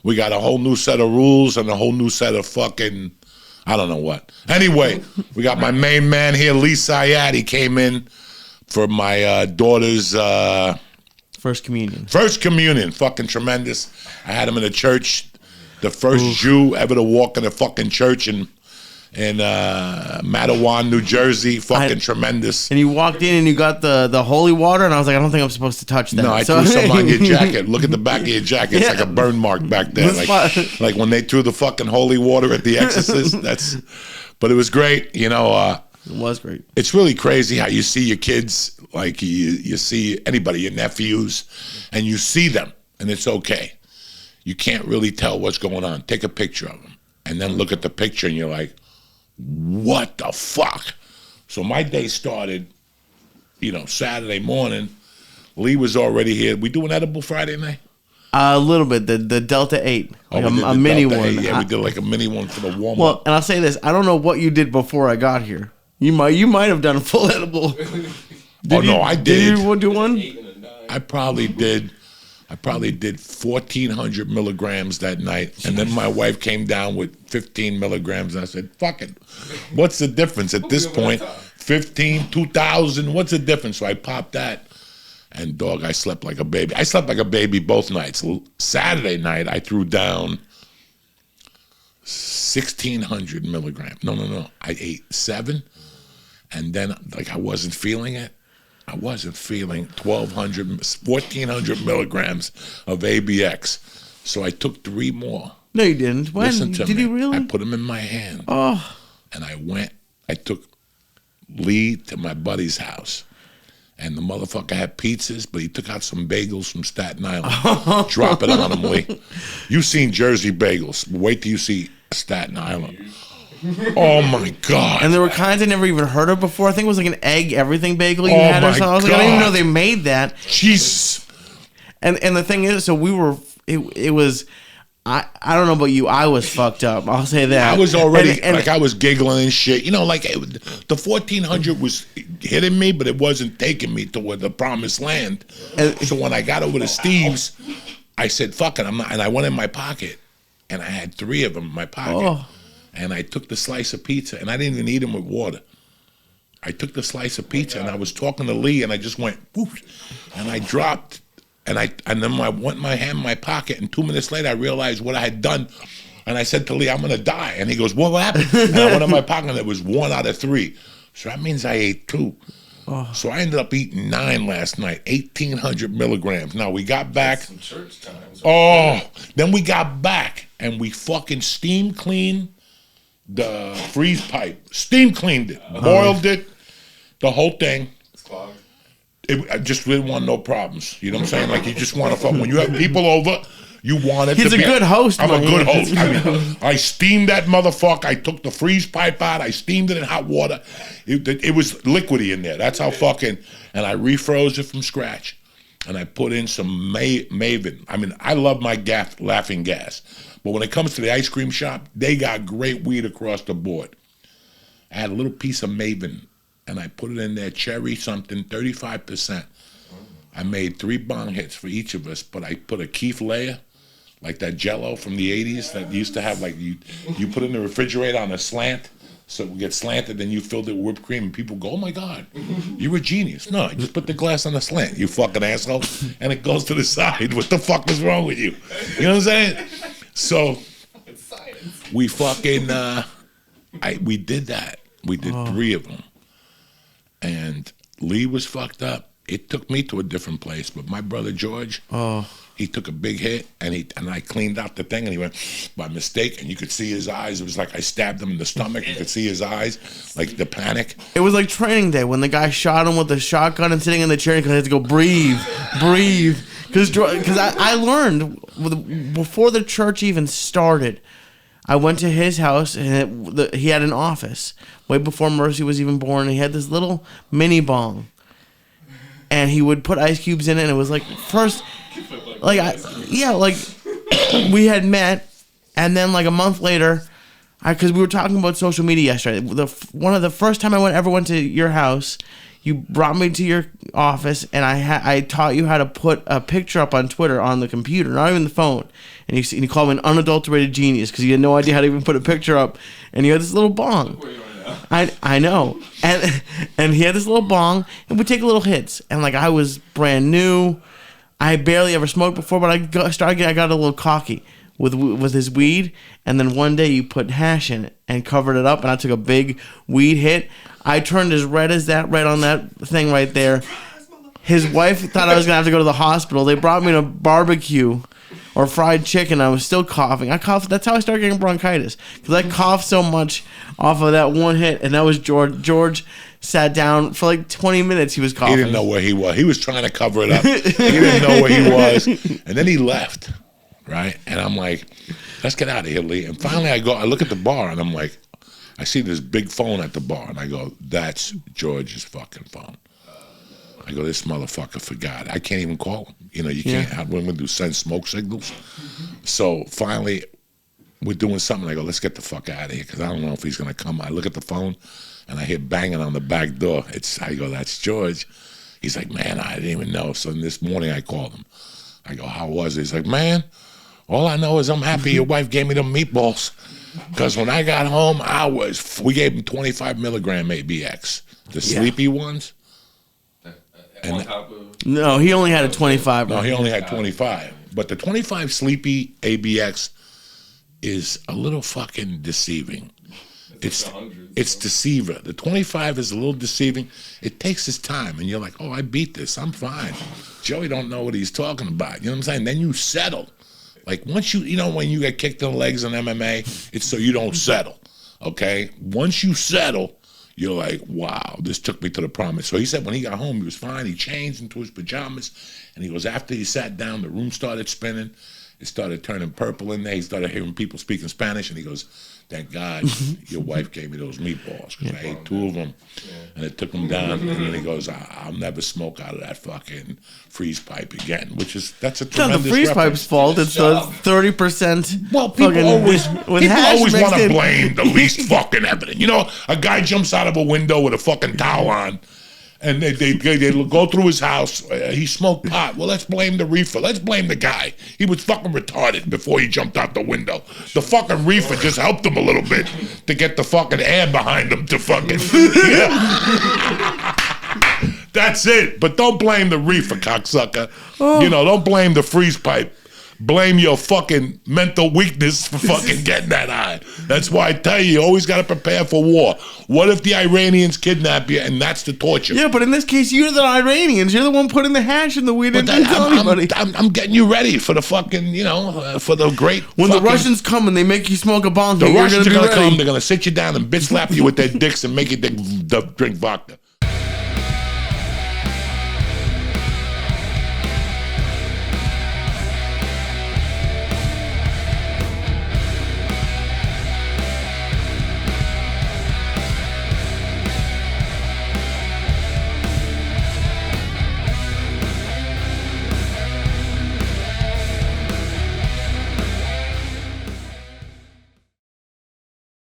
We got a whole new set of rules and a whole new set of fucking, I don't know what. Anyway, we got my main man here, Syatt. He came in for my daughter's First communion. First communion, fucking tremendous. I had him in a church, the first Jew ever to walk in a fucking church in Matawan, New Jersey. Fucking tremendous. And you walked in and you got the holy water, and I was like, I don't think I'm supposed to touch that. No, I threw something on your jacket. Look at the back of your jacket. It's like a burn mark back there. Like when they threw the fucking holy water at The Exorcist. But it was great, you know. It was great. It's really crazy how you see your kids, like you see anybody, your nephews, and you see them, and it's okay. You can't really tell what's going on. Take a picture of them, and then look at the picture, and you're like, what the fuck? So my day started, Saturday morning. Lee was already here. We do an edible Friday night? A little bit. The Delta 8. Like a mini Delta one. 8. Yeah, we did like a mini one for the warm-up. Well, and I'll say this. I don't know what you did before I got here. You might have done a full edible. I did. Did you do one? I probably did 1,400 milligrams that night, and then my wife came down with 15 milligrams, and I said, fuck it. What's the difference at this point? 15, 2,000, what's the difference? So I popped that, and dog, I slept like a baby. I slept like a baby both nights. Saturday night, I threw down 1,600 milligrams. No. I ate 7. And then, I wasn't feeling it. I wasn't feeling 1,400 milligrams of ABX. So I took 3 more. No, you didn't. When? Listen to Did me. you really? I put them in my hand. Oh. And I took Lee to my buddy's house. And the motherfucker had pizzas, but he took out some bagels from Staten Island. Drop it on him, Lee. You've seen Jersey bagels. Wait till you see Staten Island. Oh my God! And there were kinds I never even heard of before. I think it was like an egg everything bagel you had or something. I was like, I didn't even know they made that. Jesus. And the thing is, so we were. It was. I don't know about you. I was fucked up. I'll say that. I was already I was giggling and shit. The 1,400 was hitting me, but it wasn't taking me toward the promised land. So when I got over to Steve's, I said, "Fuck it, I'm not." And I went in my pocket, and I had 3 of them in my pocket. Oh. And I took the slice of pizza, and I didn't even eat them with water. I took the slice of pizza, and I was talking to Lee, and I just went, whoosh, and I dropped, and then I went my hand in my pocket, and 2 minutes later, I realized what I had done, and I said to Lee, I'm going to die. And he goes, what happened? And I went in my pocket, and it was 1 out of 3. So that means I ate 2. Oh. So I ended up eating 9 last night, 1,800 milligrams. Now, we got back. Some church times. Then we got back, and we fucking steam cleaned the freeze pipe, steam cleaned it, boiled it, the whole thing. It's clogged. I just didn't want no problems. You know what I'm saying? Like, you just want to fuck. When you have people over, you want it to be. He's a good host, I'm a good host. I steamed that motherfucker. I took the freeze pipe out. I steamed it in hot water. It was liquidy in there. That's how fucking. And I refroze it from scratch. And I put in some Maven. I mean, I love my laughing gas. But when it comes to the ice cream shop, they got great weed across the board. I had a little piece of Maven, and I put it in there, cherry something, 35%. I made 3 bong hits for each of us, but I put a Keef layer, like that Jell-O from the 80s that used to have, like, you put it in the refrigerator on a slant, so it would get slanted, then you filled it with whipped cream, and people go, oh my God, you're a genius. No, I just put the glass on the slant, you fucking asshole, and it goes to the side. What the fuck is wrong with you? You know what I'm saying? So we fucking, we did that. We did 3 of them. And Lee was fucked up. It took me to a different place, but my brother George, he took a big hit, and I cleaned out the thing, and he went by mistake, and you could see his eyes. It was like I stabbed him in the stomach. You could see his eyes, like the panic. It was like training day when the guy shot him with the shotgun and sitting in the chair, and he had to go, breathe. Because I learned, before the church even started, I went to his house, and he had an office. Way before Mercy was even born, and he had this little mini bong. And he would put ice cubes in it, and it was like, first, we had met, and then like a month later, because we were talking about social media yesterday, one of the first time I ever went to your house, You brought me to your office, and I taught you how to put a picture up on Twitter on the computer, not even the phone. And you called me an unadulterated genius because you had no idea how to even put a picture up. And you had this little bong. I know. And he had this little bong, and we take little hits. And like I was brand new. I barely ever smoked before, but I got a little cocky with his weed. And then one day you put hash in it and covered it up, and I took a big weed hit. I turned as red as that right on that thing right there. His wife thought I was going to have to go to the hospital. They brought me to barbecue or fried chicken. I was still coughing. I coughed. That's how I started getting bronchitis, because I coughed so much off of that one hit, and that was George. George sat down for like 20 minutes. He was coughing. He didn't know where he was. He was trying to cover it up. He didn't know where he was. And then he left, right? And I'm like, let's get out of here, Lee. And finally I look at the bar, and I'm like, I see this big phone at the bar, and I go, that's George's fucking phone. I go, this motherfucker forgot. I can't even call him. You know, you can't have women do send smoke signals. So finally, we're doing something. I go, let's get the fuck out of here, because I don't know if he's going to come. I look at the phone, and I hear banging on the back door. I go, that's George. He's like, man, I didn't even know. So this morning I called him. I go, how was it? He's like, man, all I know is I'm happy your wife gave me them meatballs. Because when I got home, we gave him 25 milligram ABX, the sleepy ones. And no, he only had a 25. No, he only had 25. But the 25 sleepy ABX is a little fucking deceiving. It's deceiver. The 25 is a little deceiving. It takes his time, and you're like, oh, I beat this. I'm fine. Joey don't know what he's talking about. You know what I'm saying? Then you settle. Like once you know, when you get kicked in the legs in MMA, it's so you don't settle, okay? Once you settle, you're like, wow, this took me to the promise. So he said when he got home, he was fine. He changed into his pajamas, and he goes, after he sat down, the room started spinning. It started turning purple in there. He started hearing people speaking Spanish, and he goes, thank God your wife gave me those meatballs, because I ate 2 of them, and it took him down. And then he goes, I'll never smoke out of that fucking freeze pipe again, that's a tremendous It's not the freeze pipe's fault. It's the 30%. Well, people always want to in. blame the least fucking evident. You know, a guy jumps out of a window with a fucking towel on, and they go through his house. He smoked pot. Well, let's blame the reefer. Let's blame the guy. He was fucking retarded before he jumped out the window. The fucking reefer just helped him a little bit to get the fucking air behind him to fucking... That's it. But don't blame the reefer, cocksucker. You know, don't blame the freeze pipe. Blame your fucking mental weakness for fucking getting that high. That's why I tell you always got to prepare for war. What if the Iranians kidnap you and that's the torture? Yeah, but in this case, you're the Iranians. You're the one putting the hash in the weed and didn't tell anybody. I'm getting you ready for the fucking, you know, for the great... When the Russians come and they make you smoke a bong, the Russians are going to come, they're going to sit you down and bitch slap you with their dicks and make you drink vodka.